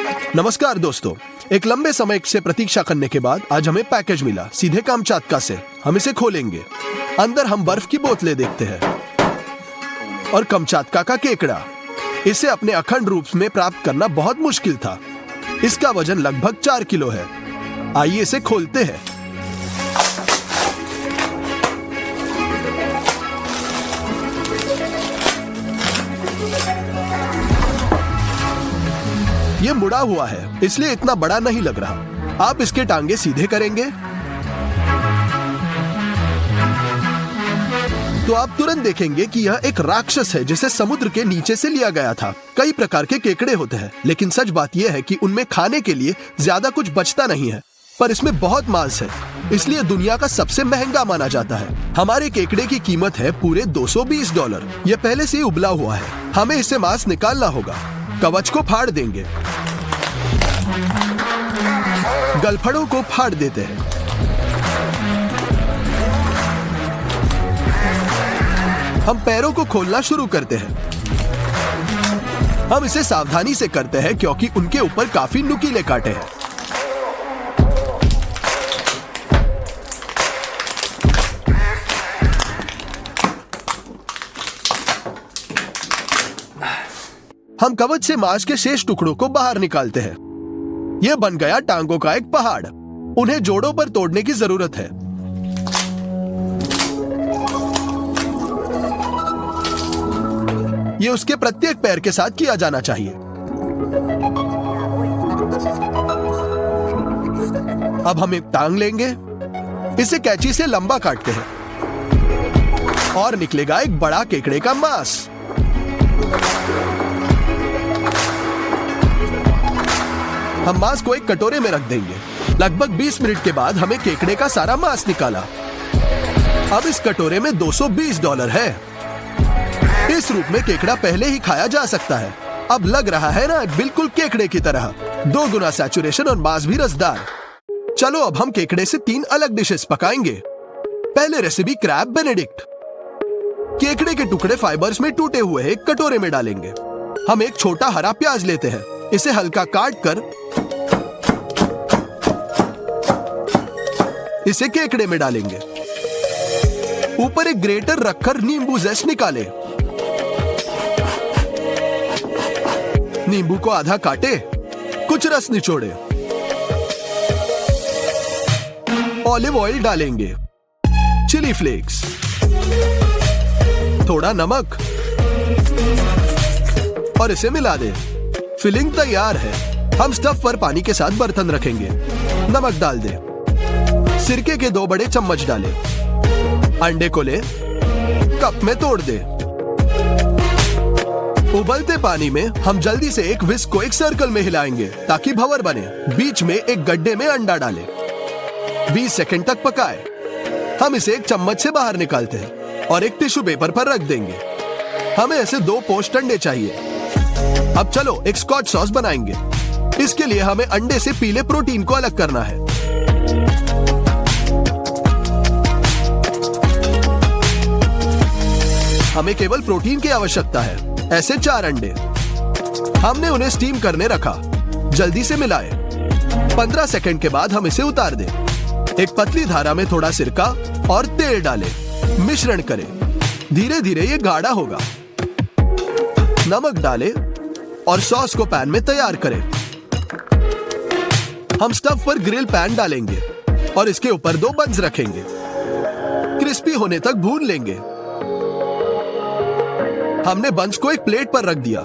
नमस्कार दोस्तों, एक लंबे समय से प्रतीक्षा करने के बाद आज हमें पैकेज मिला सीधे कामचाटका से। हम इसे खोलेंगे। अंदर हम बर्फ की बोतलें देखते हैं और कामचाटका का केकड़ा। इसे अपने अखंड रूप में प्राप्त करना बहुत मुश्किल था। इसका वजन लगभग 4 किलो है। आइए इसे खोलते हैं। ये मुड़ा हुआ है, इसलिए इतना बड़ा नहीं लग रहा। आप इसके टांगे सीधे करेंगे तो आप तुरंत देखेंगे कि यह एक राक्षस है जिसे समुद्र के नीचे से लिया गया था। कई प्रकार के केकड़े होते हैं, लेकिन सच बात यह है कि उनमें खाने के लिए ज्यादा कुछ बचता नहीं है, पर इसमें बहुत मांस है, इसलिए दुनिया का सबसे महंगा माना जाता है। हमारे केकड़े की कीमत है पूरे $220। यह पहले से ही उबला हुआ है। हमें इससे मांस निकालना होगा। कवच को फाड़ देंगे। गलफड़ों को फाड़ देते हैं। हम पैरों को खोलना शुरू करते हैं। हम इसे सावधानी से करते हैं क्योंकि उनके ऊपर काफी नुकीले कांटे हैं। हम कवच से मांस के शेष टुकड़ों को बाहर निकालते हैं। यह बन गया टांगों का एक पहाड़। उन्हें जोड़ों पर तोड़ने की जरूरत है। यह उसके प्रत्येक पैर के साथ किया जाना चाहिए। अब हम एक टांग लेंगे, इसे कैंची से लंबा काटते हैं और निकलेगा एक बड़ा केकड़े का मांस। हम मांस को एक कटोरे में रख देंगे। लगभग 20 मिनट के बाद हमें केकड़े का सारा मांस निकाला। अब इस कटोरे में $220 है। इस रूप में केकड़ा पहले ही खाया जा सकता है। अब लग रहा है ना, बिल्कुल केकड़े की तरह। 2 गुना सैचुरेशन और मांस भी रसदार। चलो अब हम केकड़े से 3 अलग डिशेस पकाएंगे। पहले रेसिपी क्रैब बेनेडिक्ट। केकड़े के टुकड़े फाइबर्स में टूटे हुए एक कटोरे में डालेंगे। हम एक छोटा हरा प्याज लेते हैं। इसे हल्का काट कर इसे केकड़े में डालेंगे। ऊपर एक ग्रेटर रखकर नींबू ज़ेस्ट निकाले। नींबू को आधा काटे, कुछ रस निचोड़े। ऑलिव ऑयल डालेंगे, चिली फ्लेक्स, थोड़ा नमक और इसे मिला दें। फिलिंग तैयार है। हम स्टफ पर पानी के साथ बर्तन रखेंगे। नमक डाल दें। सिरके के 2 बड़े चम्मच डालें। अंडे को ले, कप में तोड़ दें। उबलते पानी में हम जल्दी से एक विस्क को एक सर्कल में हिलाएंगे ताकि भंवर बने। बीच में एक गड्ढे में अंडा डालें। 20 सेकंड तक पकाएं। हम इसे एक चम्मच से बाहर निकालते हैं और एक टिश्यू पेपर पर रख देंगे। हमें ऐसे 2 पोस्ट अंडे चाहिए। अब चलो एक स्कॉच सॉस बनाएंगे। इसके लिए हमें अंडे से पीले प्रोटीन को अलग करना है। हमें केवल प्रोटीन की आवश्यकता है। ऐसे 4 अंडे। हमने उन्हें स्टीम करने रखा। जल्दी से मिलाएं। 15 सेकंड के बाद हम इसे उतार दें। एक पतली धारा में थोड़ा सिरका और तेल डालें। मिश्रण करें। धीरे धीरे ये गाढ़ा होगा। नमक डालें और सॉस को पैन में तैयार करें। हम स्टफ पर ग्रिल पैन डालेंगे और इसके ऊपर 2 बंस रखेंगे। क्रिस्पी होने तक भून लेंगे। हमने बंस को एक प्लेट पर रख दिया।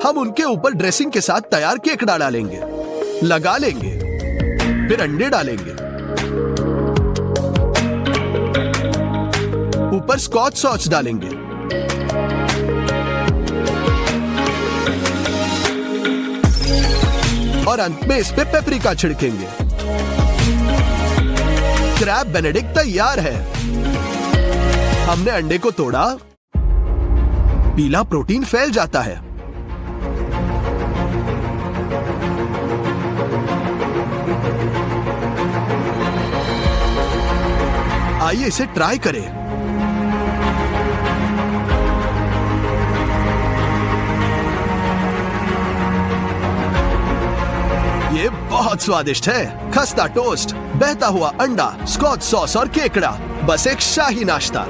हम उनके ऊपर ड्रेसिंग के साथ तैयार केकड़ा डालेंगे, लगा लेंगे, फिर अंडे डालेंगे। ऊपर स्कॉच सॉस डालेंगे। और अंत में इस पे पेपरिका छिड़केंगे। क्रैब बेनेडिक्ट तैयार है। हमने अंडे को तोड़ा। पीला प्रोटीन फैल जाता है। आइए इसे ट्राई करें। बहुत स्वादिष्ट है। खस्ता टोस्ट, बहता हुआ अंडा, स्कॉच सॉस और केकड़ा, बस एक शाही नाश्ता।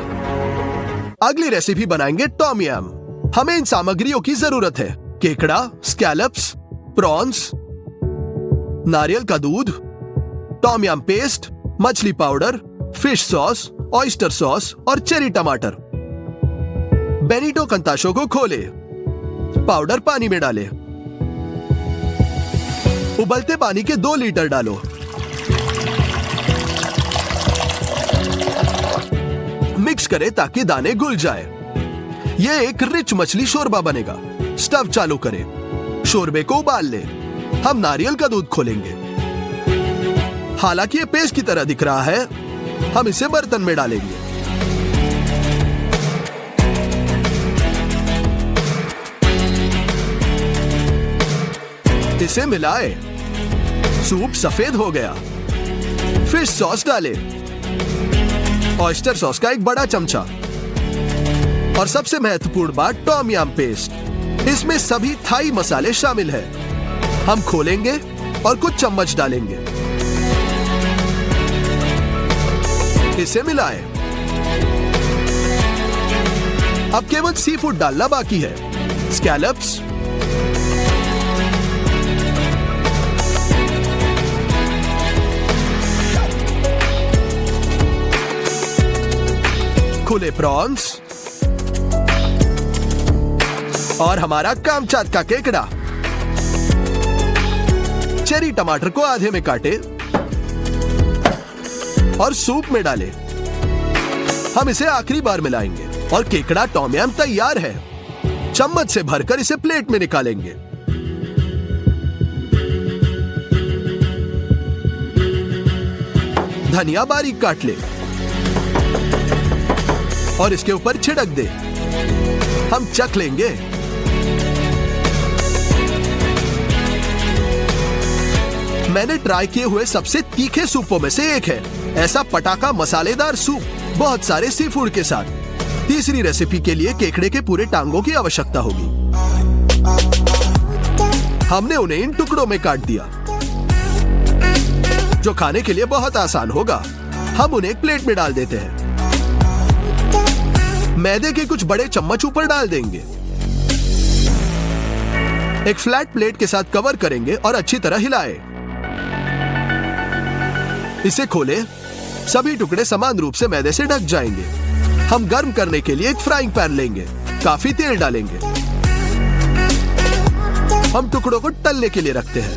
अगली रेसिपी बनाएंगे टॉम यम। हमें इन सामग्रियों की जरूरत है। केकड़ा, स्कैलप्स, प्रॉन्स, नारियल का दूध, टॉम यम पेस्ट, मछली powder, fish sauce, oyster sauce और चेरी टमाटर। बेनिटो कंताशो को खोले, पाउडर पानी में डालें। उबलते पानी के 2 लीटर डालो। मिक्स करें ताकि दाने घुल जाए। यह एक रिच मछली शोरबा बनेगा। स्टव चालू करें, शोरबे को उबाल ले। हम नारियल का दूध खोलेंगे। हालांकि ये पेस्ट की तरह दिख रहा है, हम इसे बर्तन में डालेंगे। इसे मिलाए। सूप सफेद हो गया। फिश सॉस डाले, ऑयस्टर सॉस का एक बड़ा चमचा और सबसे महत्वपूर्ण बात टॉम यम पेस्ट। इसमें सभी थाई मसाले शामिल हैं। हम खोलेंगे और कुछ चम्मच डालेंगे। इसे मिलाएं। अब केवल सी फूड डालना बाकी है। स्कैलप्स, खुले प्रॉन्स और हमारा कामचात का केकड़ा। चेरी टमाटर को आधे में काटे और सूप में डालें। हम इसे आखिरी बार मिलाएंगे और केकड़ा टॉम यम तैयार है। चम्मच से भरकर इसे प्लेट में निकालेंगे। धनिया बारीक काट ले और इसके ऊपर छिड़क दे। हम चख लेंगे। मैंने ट्राई किए हुए सबसे तीखे सूपों में से एक है। ऐसा पटाखा मसालेदार सूप, बहुत सारे सी फूड के साथ। तीसरी रेसिपी के लिए केकड़े के पूरे टांगों की आवश्यकता होगी। हमने उन्हें इन टुकड़ों में काट दिया, जो खाने के लिए बहुत आसान होगा। हम उन्हें एक प्लेट में डाल देते हैं। मैदे के कुछ बड़े चम्मच ऊपर डाल देंगे। एक फ्लैट प्लेट के साथ कवर करेंगे और अच्छी तरह हिलाएं। इसे खोलें। सभी टुकड़े समान रूप से मैदे से ढक जाएंगे। हम गर्म करने के लिए एक फ्राइंग पैन लेंगे। काफी तेल डालेंगे। हम टुकड़ों को तलने के लिए रखते हैं।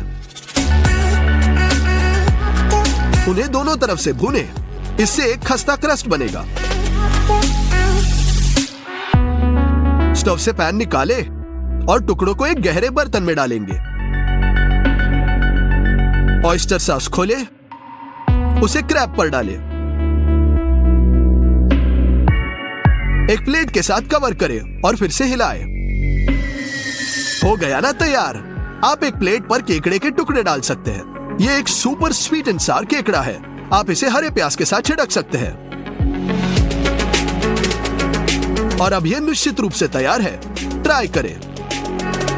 उन्हें दोनों तरफ से भूनें। इससे एक खस्ता क्रस्ट बनेगा। स्टोव से पैन निकाले और टुकड़ों को एक गहरे बर्तन में डालेंगे। ऑयस्टर सॉस खोले, उसे क्रैब पर डालें। एक प्लेट के साथ कवर करें और फिर से हिलाएं। हो गया ना तैयार। आप एक प्लेट पर केकड़े के टुकड़े डाल सकते हैं। यह एक सुपर स्वीट एंड सार केकड़ा है। आप इसे हरे प्याज के साथ छिड़क सकते हैं। और अब यह निश्चित रूप से तैयार है। ट्राई करें।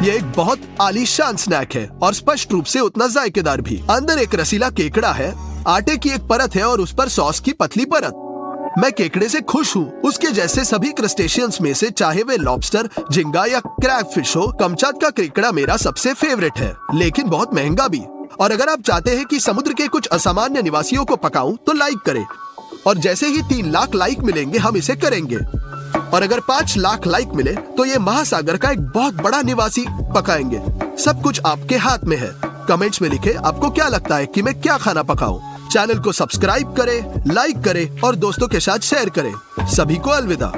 यह एक बहुत आलीशान स्नैक है और स्पष्ट रूप से उतना जायकेदार भी। अंदर एक रसीला केकड़ा है, आटे की एक परत है और उस पर सॉस की पतली परत। मैं केकड़े से खुश हूँ। उसके जैसे सभी क्रस्टेशियंस में से, चाहे वे लॉबस्टर, झींगा या क्रैब फिश हो, कामचात का केकड़ा मेरा सबसे फेवरेट है, लेकिन बहुत महंगा भी। और अगर आप चाहते हैं कि समुद्र के कुछ असामान्य निवासियों को पकाऊं, तो लाइक करें। और जैसे ही 3 लाख लाइक मिलेंगे, हम इसे करेंगे। और अगर 5 लाख लाइक मिले, तो ये महासागर का एक बहुत बड़ा निवासी पकाएंगे। सब कुछ आपके हाथ में है। कमेंट्स में लिखें आपको क्या लगता है कि मैं क्या खाना पकाऊं। चैनल को सब्सक्राइब करें, लाइक करें और दोस्तों के साथ शेयर करें। सभी को अलविदा।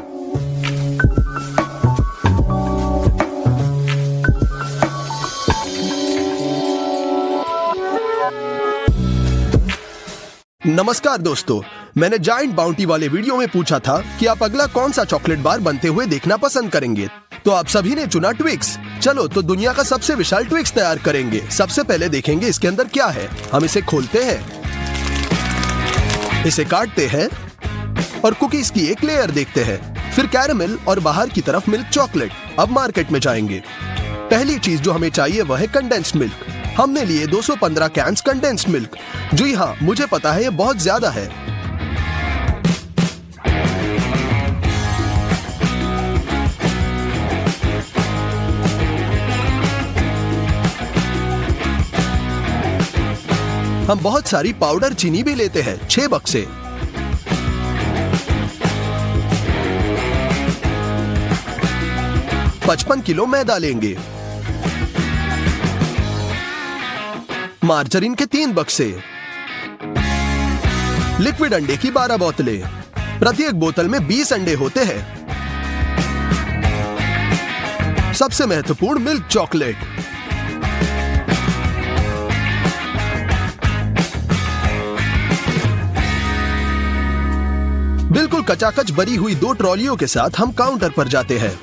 नमस्कार दोस्तों, मैंने जायंट बाउंटी वाले वीडियो में पूछा था कि आप अगला कौन सा चॉकलेट बार बनते हुए देखना पसंद करेंगे, तो आप सभी ने चुना ट्विक्स। चलो तो दुनिया का सबसे विशाल ट्विक्स तैयार करेंगे। सबसे पहले देखेंगे इसके अंदर क्या है। हम इसे खोलते हैं, इसे काटते हैं और कुकीज की एक लेयर देखते हैं। फिर कैरेमल और बाहर की तरफ मिल्क चॉकलेट। अब मार्केट में जाएंगे। पहली चीज जो हमें चाहिए वह है कंडेंस्ड मिल्क। हमने लिए 215 कैन्स कंडेंस्ड मिल्क। जी हाँ, मुझे पता है ये बहुत ज्यादा है। हम बहुत सारी पाउडर चीनी भी लेते हैं, 6 बक्से। $55 किलो मैदा लेंगे। मार्जरीन के 3 बक्से। लिक्विड अंडे की 12 बोतलें। प्रत्येक बोतल में 20 अंडे होते हैं। सबसे महत्वपूर्ण मिल्क चॉकलेट। बिल्कुल कचाकच भरी हुई 2 ट्रॉलियों के साथ हम काउंटर पर जाते हैं।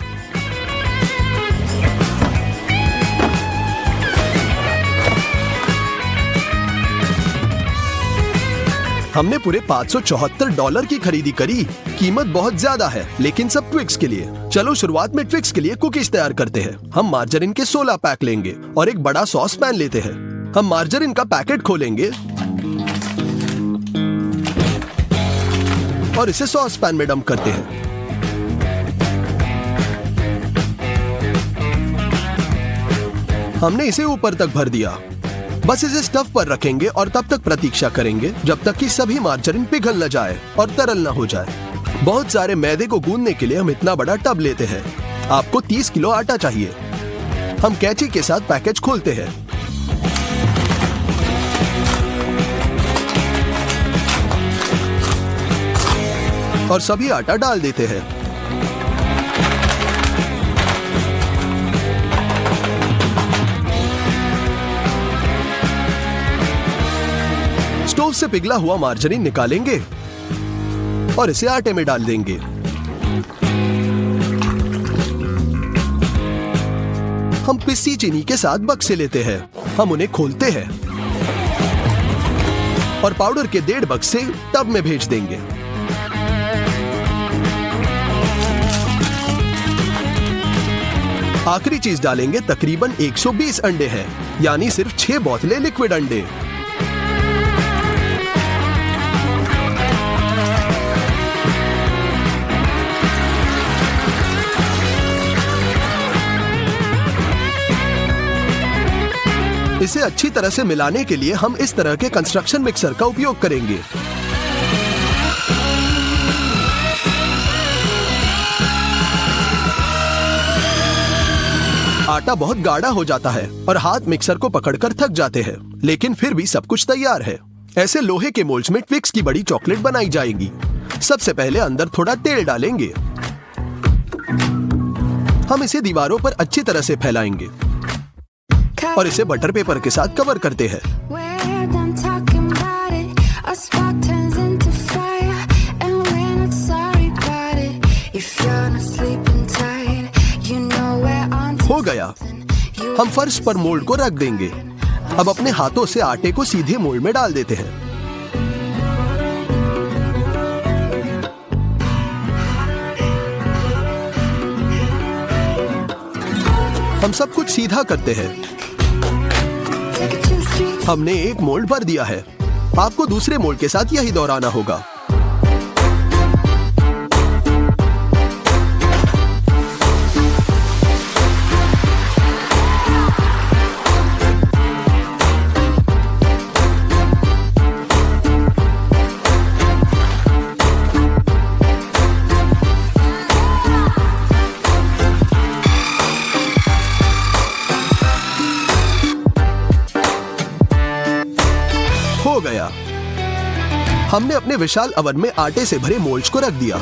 हमने पूरे $574 की खरीदी करी। कीमत बहुत ज्यादा है, लेकिन सब ट्विक्स के लिए। चलो शुरुआत में ट्विक्स के लिए कुकीज तैयार करते हैं। हम मार्जरीन के 16 पैक लेंगे और एक बड़ा सॉस पैन लेते हैं। हम मार्जरीन का पैकेट खोलेंगे और इसे सॉस पैन में डंप करते हैं। हमने इसे ऊपर तक भर दिया। बस इसे स्टफ पर रखेंगे और तब तक प्रतीक्षा करेंगे जब तक कि सभी मार्जरीन पिघल न जाए और तरल न हो जाए। बहुत सारे मैदे को गूंदने के लिए हम इतना बड़ा टब लेते हैं। आपको 30 किलो आटा चाहिए। हम कैंची के साथ पैकेज खोलते हैं। और सभी आटा डाल देते हैं। स्टोव से पिघला हुआ मार्जरीन निकालेंगे और इसे आटे में डाल देंगे। हम पिसी चीनी के साथ बक्से लेते हैं। हम उन्हें खोलते हैं और पाउडर के 1.5 बक्से टब में भेज देंगे। आखिरी चीज डालेंगे। तकरीबन 120 अंडे हैं, यानी सिर्फ 6 बोतलें लिक्विड अंडे। इसे अच्छी तरह से मिलाने के लिए हम इस तरह के कंस्ट्रक्शन मिक्सर का उपयोग करेंगे। आटा बहुत गाढ़ा हो जाता है और हाथ मिक्सर को पकड़कर थक जाते हैं, लेकिन फिर भी सब कुछ तैयार है। ऐसे लोहे के मोल्ड्स में ट्विक्स की बड़ी चॉकलेट बनाई जाएगी। सबसे पहले अंदर थोड़ा तेल डालेंगे। हम इसे दीवारों पर अच्छी तरह से फैलाएंगे और इसे बटर पेपर के साथ कवर करते हैं। हो गया। हम फर्श पर मोल्ड को रख देंगे। अब अपने हाथों से आटे को सीधे मोल्ड में डाल देते हैं। हम सब कुछ सीधा करते हैं। हमने एक मोल्ड भर दिया है। आपको दूसरे मोल्ड के साथ यही दोहराना होगा। हो गया। हमने अपने विशाल ओवन में आटे से भरे मोल्ड्स को रख दिया।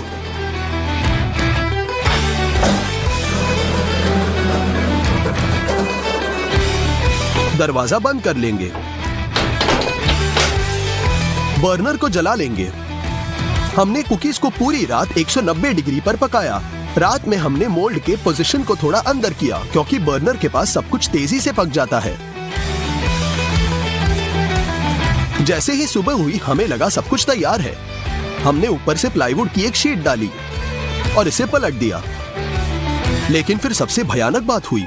दरवाजा बंद कर लेंगे। बर्नर को जला लेंगे। हमने कुकीज को पूरी रात 190 डिग्री पर पकाया। रात में हमने मोल्ड के पोजीशन को थोड़ा अंदर किया, क्योंकि बर्नर के पास सब कुछ तेजी से पक जाता है। जैसे ही सुबह हुई हमें लगा सब कुछ तैयार है। हमने ऊपर से प्लाईवुड की एक शीट डाली और इसे पलट दिया। लेकिन फिर सबसे भयानक बात हुई।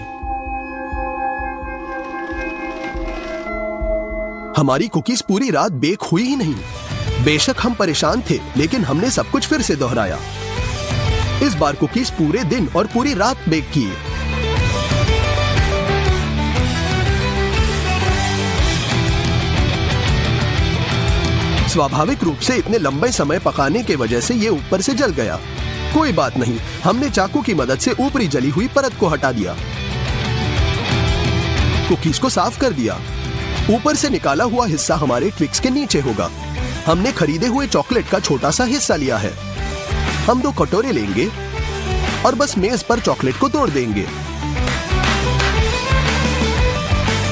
हमारी कुकीज पूरी रात बेक हुई ही नहीं। बेशक हम परेशान थे, लेकिन हमने सब कुछ फिर से दोहराया। इस बार कुकीज पूरे दिन और पूरी रात बेक किए। स्वाभाविक रूप से इतने लंबे समय पकाने के वजह से ये ऊपर से जल गया। कोई बात नहीं, हमने चाकू की मदद से ऊपरी जली हुई परत को हटा दिया। कुकीज को साफ कर दिया। ऊपर से निकाला हुआ हिस्सा हमारे ट्विक्स के नीचे होगा। हमने खरीदे हुए चॉकलेट का छोटा सा हिस्सा लिया है। हम 2 कटोरे लेंगे और बस मेज पर चॉकलेट को तोड़ देंगे।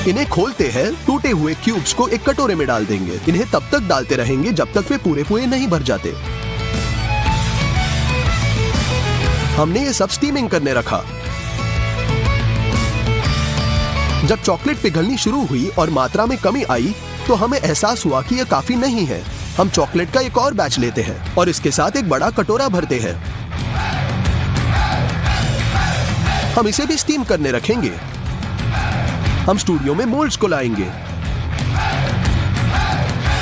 इन्हें खोलते हैं, टूटे हुए क्यूब्स को एक कटोरे में डाल देंगे। इन्हें तब तक डालते रहेंगे जब तक वे पूरे पूरे नहीं भर जाते। हमने ये सब स्टीमिंग करने रखा। जब चॉकलेट पिघलनी शुरू हुई और मात्रा में कमी आई तो हमें एहसास हुआ कि यह काफी नहीं है। हम चॉकलेट का एक और बैच लेते हैं और इसके साथ एक बड़ा कटोरा भरते हैं। हम इसे भी स्टीम करने रखेंगे। हम स्टूडियो में मोल्ड्स को लाएंगे।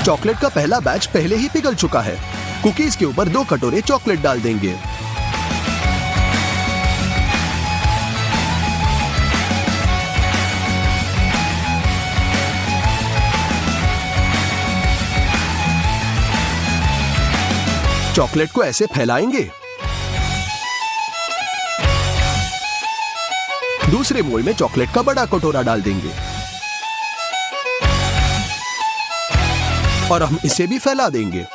चॉकलेट का पहला बैच पहले ही पिघल चुका है। कुकीज के ऊपर 2 कटोरे चॉकलेट डाल देंगे। चॉकलेट को ऐसे फैलाएंगे। दूसरे मोल्ड में चॉकलेट का बड़ा कटोरा डाल देंगे और हम इसे भी फैला देंगे।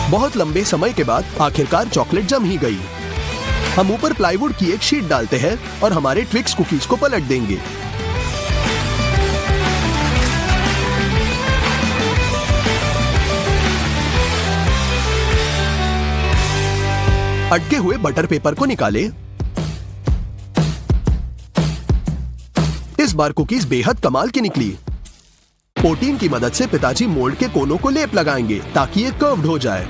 बहुत लंबे समय के बाद आखिरकार चॉकलेट जम ही गई। हम ऊपर प्लाईवुड की एक शीट डालते हैं और हमारे ट्विक्स कुकीज को पलट देंगे। अटके हुए बटर पेपर को निकाले। इस बार कुकीज बेहद कमाल की निकली। पोटीन की मदद से पिताजी मोल्ड के कोनों को लेप लगाएंगे ताकि ये कर्व्ड हो जाए।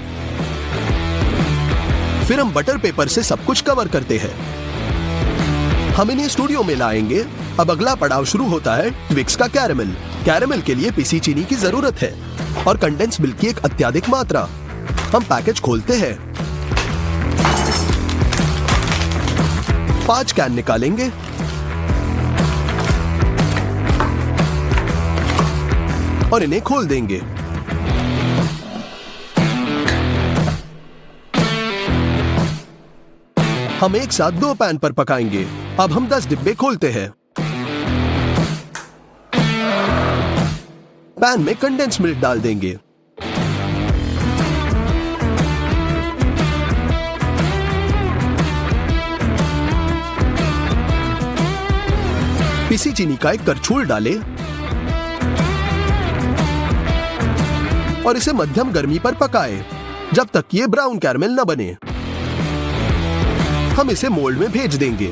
फिर हम बटर पेपर से सब कुछ कवर करते हैं। हम इन्हें स्टूडियो में लाएंगे। अब अगला पड़ाव शुरू होता है ट्विक्स का कैरेमल। कैरेमल के लिए पिसी चीनी की जरूरत है और कंडेंस मिल्क की एक अत्यधिक मात्रा। हम पैकेज खोलते हैं। 5 कैन निकालेंगे। और इन्हें खोल देंगे। हम एक साथ 2 पैन पर पकाएंगे। अब हम 10 डिब्बे खोलते हैं। पैन में कंडेंस मिल्क डाल देंगे। पिसी चीनी का एक करछूल डालें और इसे मध्यम गर्मी पर पकाएं जब तक ये ब्राउन कैरमेल न बने। हम इसे मोल्ड में भेज देंगे।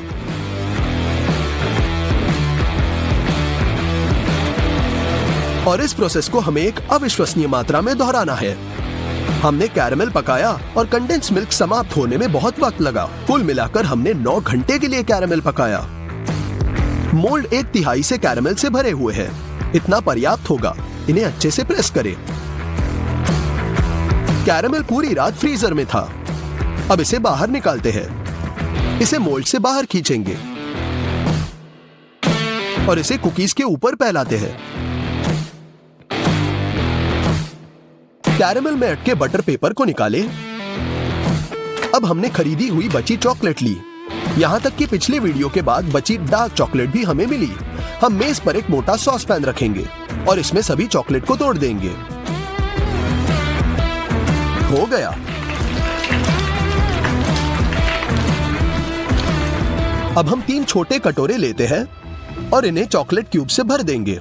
और इस प्रोसेस को हमें एक अविश्वसनीय मात्रा में दोहराना है। हमने कैरमेल पकाया और कंडेंस मिल्क समाप्त होने में बहुत वक्त लगा। कुल मिलाकर हमने 9 घंटे के लिए कैरमेल पकाया। मोल्ड 1/3 से कैरमेल से भरे हुए हैं। इतना पर्याप्त होगा। इन्हें अच्छे से प्रेस करें। कैरमेल पूरी रात फ्रीजर में था। अब इसे बाहर निकालते हैं। इसे मोल्ड से बाहर खींचेंगे और इसे कुकीज के ऊपर फैलाते हैं। कैरमेल में अटके बटर पेपर को निकालें। अब हमने खरीदी हुई बची चॉकलेट ली। यहां तक कि पिछले वीडियो के बाद बची डार्क चॉकलेट भी हमें मिली। हम मेज पर एक मोटा सॉस पैन रखेंगे और इसमें सभी चॉकलेट को तोड़ देंगे। हो गया। अब हम 3 छोटे कटोरे लेते हैं और इन्हें चॉकलेट क्यूब से भर देंगे।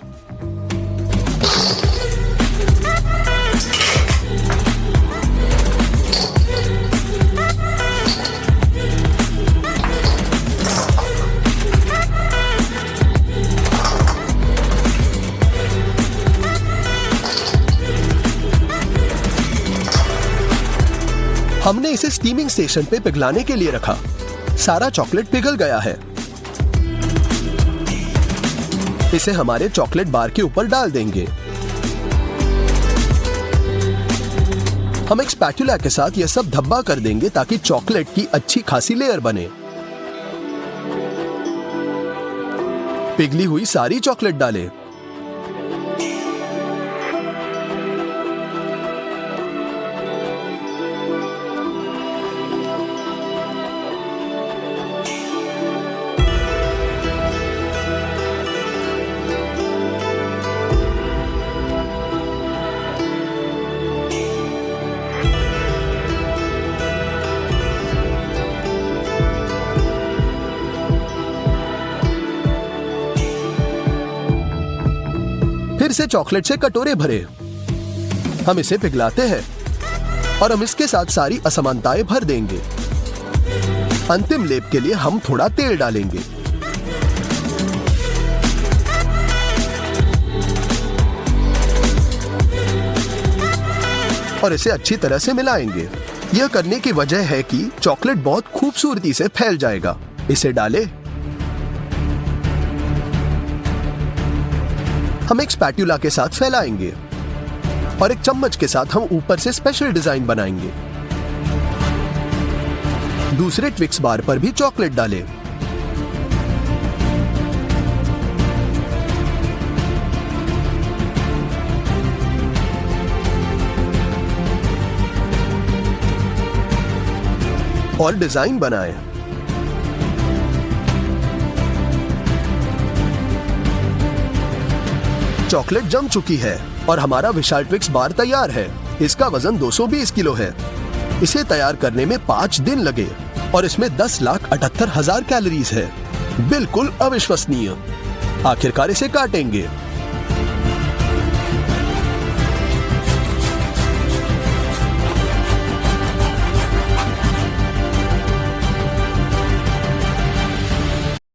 हमने इसे स्टीमिंग स्टेशन पे पिघलाने के लिए रखा। सारा चॉकलेट पिघल गया है। इसे हमारे चॉकलेट बार के ऊपर डाल देंगे। हम एक स्पैटुला के साथ यह सब धब्बा कर देंगे ताकि चॉकलेट की अच्छी खासी लेयर बने। पिघली हुई सारी चॉकलेट डालें। फिर से चॉकलेट से कटोरे भरे। हम इसे पिघलाते हैं और हम इसके साथ सारी असमानताएं भर देंगे। अंतिम लेप के लिए हम थोड़ा तेल डालेंगे। और इसे अच्छी तरह से मिलाएंगे। यह करने की वजह है कि चॉकलेट बहुत खूबसूरती से फैल जाएगा। इसे डालें। हम एक स्पैटुला के साथ फैलाएंगे और एक चम्मच के साथ हम ऊपर से स्पेशल डिजाइन बनाएंगे। दूसरे ट्विक्स बार पर भी चॉकलेट डालें। और डिजाइन बनाएं। चॉकलेट जम चुकी है और हमारा विशाल ट्विक्स बार तैयार है। इसका वजन 220 किलो है। इसे तैयार करने में 5 दिन लगे और इसमें 10,78,000 कैलोरीज है। बिल्कुल अविश्वसनीय। आखिरकार इसे काटेंगे।